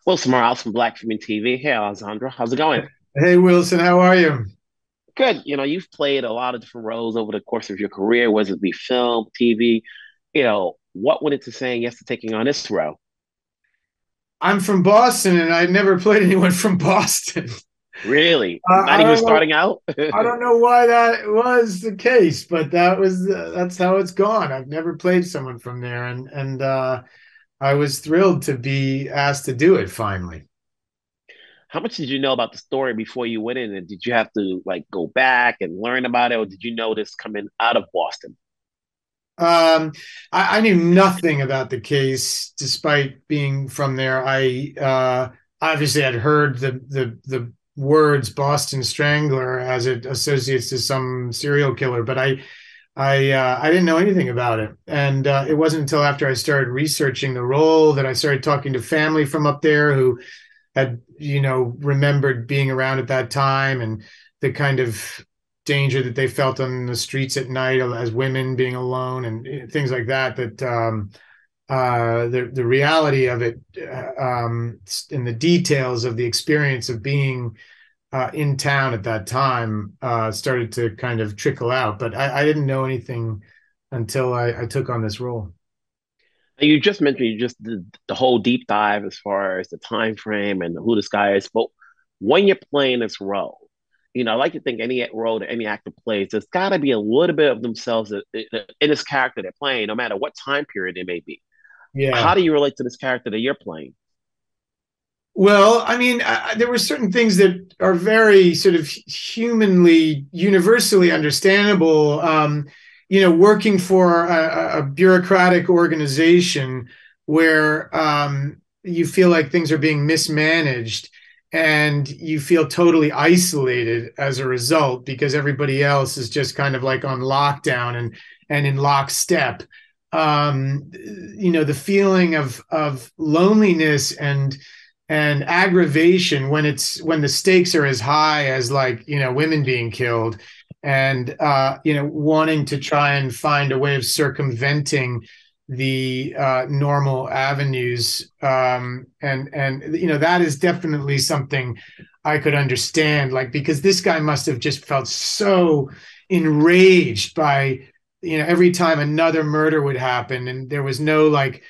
Wilson Morales from Black Film and TV. Hey, Alessandro, how's it going? Hey Wilson, how are you? Good. You've played a lot of different roles over the course of your career, whether it be film, TV. What went into saying yes to taking on this role? I'm from Boston, and I never played anyone from Boston. Really? I Not even don't know. starting out? I don't know why that was the case, but that's how it's gone. I've never played someone from there, and I was thrilled to be asked to do it finally. How much did you know about the story before you went in? And did you have to like go back and learn about it, or did you know this coming out of Boston? Um, I knew nothing about the case, despite being from there. I obviously had heard the words Boston Strangler as it associates to some serial killer, but I didn't know anything about it, and it wasn't until after I started researching the role that I started talking to family from up there who had remembered being around at that time and the kind of danger that they felt on the streets at night as women being alone and things like that. The reality of it, and the details of the experience of being in town at that time started to kind of trickle out. But I didn't know anything until I took on this role. And you just mentioned you just did the whole deep dive as far as the time frame and who this guy is. But when you're playing this role, I like to think any role that any actor plays, there's got to be a little bit of themselves in this character they're playing, no matter what time period it may be. Yeah. How do you relate to this character that you're playing? Well, I mean, there were certain things that are very sort of humanly, universally understandable. Working for a bureaucratic organization where you feel like things are being mismanaged and you feel totally isolated as a result because everybody else is just kind of like on lockdown and in lockstep. The feeling of loneliness and aggravation when the stakes are as high as like women being killed and wanting to try and find a way of circumventing the normal avenues, and that is definitely something I could understand, like, because this guy must have just felt so enraged by every time another murder would happen and there was no like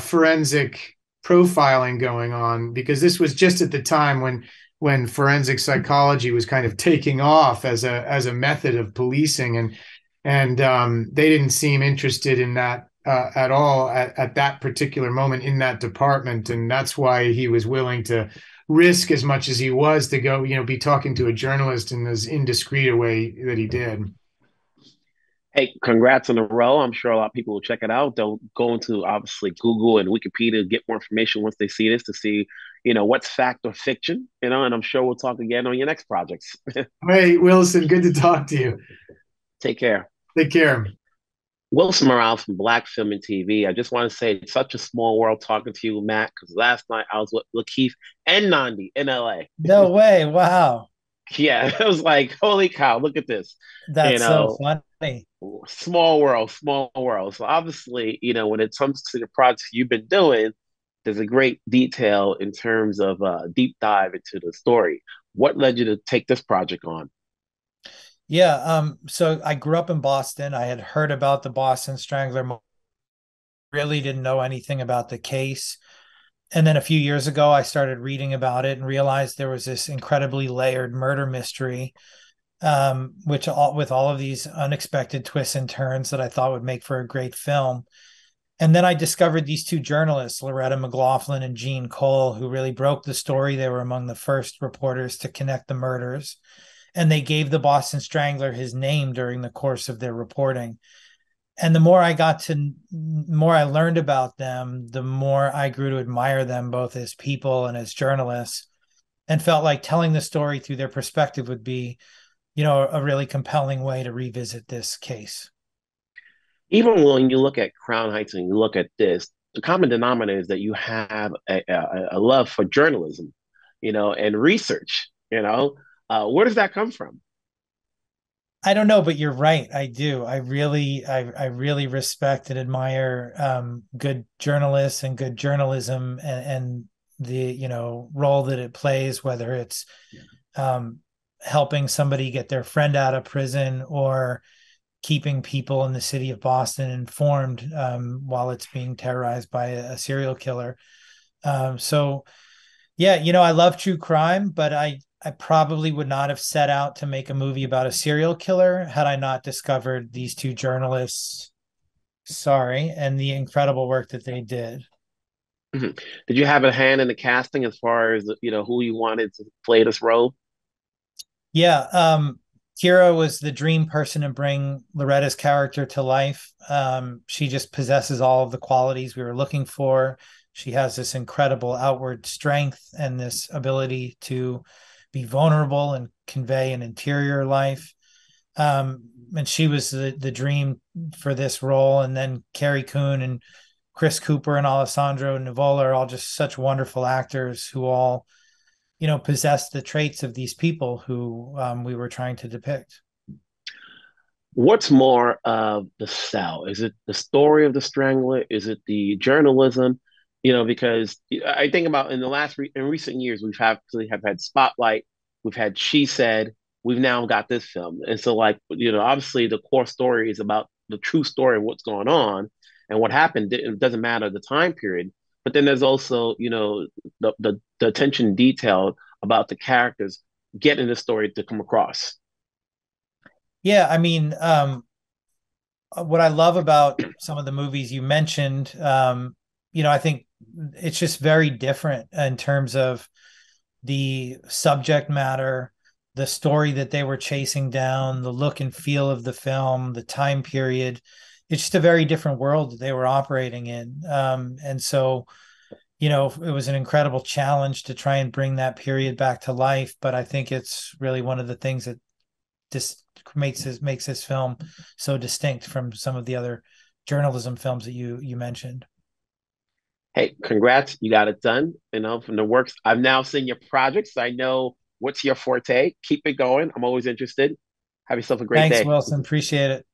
forensic profiling going on, because this was just at the time when forensic psychology was kind of taking off as a method of policing, and they didn't seem interested in that at all at that particular moment in that department, and that's why he was willing to risk as much as he was to go be talking to a journalist in as indiscreet a way that he did. Hey, congrats on the role. I'm sure a lot of people will check it out. They'll go into obviously Google and Wikipedia to get more information once they see this to see, what's fact or fiction, and I'm sure we'll talk again on your next projects. Hey Wilson, good to talk to you. Take care. Take care. Wilson Morales from Black Film and TV. I just want to say it's such a small world talking to you, Matt, because last night I was with Lakeith and Nandi in LA. No way. Wow. Yeah, it was like, holy cow, look at this. You That's so know, funny. small world, small world. So obviously, when it comes to the projects you've been doing, there's a great detail in terms of deep dive into the story. What led you to take this project on? Yeah. So I grew up in Boston. I had heard about the Boston Strangler, really didn't know anything about the case. And then a few years ago, I started reading about it and realized there was this incredibly layered murder mystery, with all of these unexpected twists and turns that I thought would make for a great film. And then I discovered these two journalists, Loretta McLaughlin and Jean Cole, who really broke the story. They were among the first reporters to connect the murders, and they gave the Boston Strangler his name during the course of their reporting. And the more I learned about them, the more I grew to admire them both as people and as journalists, and felt like telling the story through their perspective would be, a really compelling way to revisit this case. Even when you look at Crown Heights and you look at this, the common denominator is that you have a love for journalism, and research. Where does that come from? I don't know, but you're right. I do. I really respect and admire good journalists and good journalism, and role that it plays, whether it's um, helping somebody get their friend out of prison or keeping people in the city of Boston informed while it's being terrorized by a serial killer. So yeah, I love true crime, but I probably would not have set out to make a movie about a serial killer had I not discovered these two journalists. Sorry, and the incredible work that they did. Mhm. Did you have a hand in the casting as far as who you wanted to play this role? Yeah, Keira was the dream person to bring Loretta's character to life. She just possesses all of the qualities we were looking for. She has this incredible outward strength and this ability to be vulnerable and convey an interior life. And she was the dream for this role. And then Carrie Coon and Chris Cooper and Alessandro Nivola are all just such wonderful actors who all possess the traits of these people who we were trying to depict. What's more of the sell? Is it the story of the Strangler? Is it the journalism? Because I think about in the in recent years, have had Spotlight, we've had She Said, we've now got this film, and so like obviously the core story is about the true story of what's going on and what happened. It doesn't matter the time period, but then there's also the attention detail about the characters getting the story to come across. Yeah, I mean, what I love about some of the movies you mentioned, I think it's just very different in terms of the subject matter, the story that they were chasing down, the look and feel of the film, the time period. It's just a very different world that they were operating in. And so, it was an incredible challenge to try and bring that period back to life. But I think it's really one of the things that just makes this film so distinct from some of the other journalism films that you mentioned. Hey, congrats, you got it done. From the works. I've now seen your projects. I know what's your forte. Keep it going. I'm always interested. Have yourself a great Thanks, day. Wilson. Appreciate it.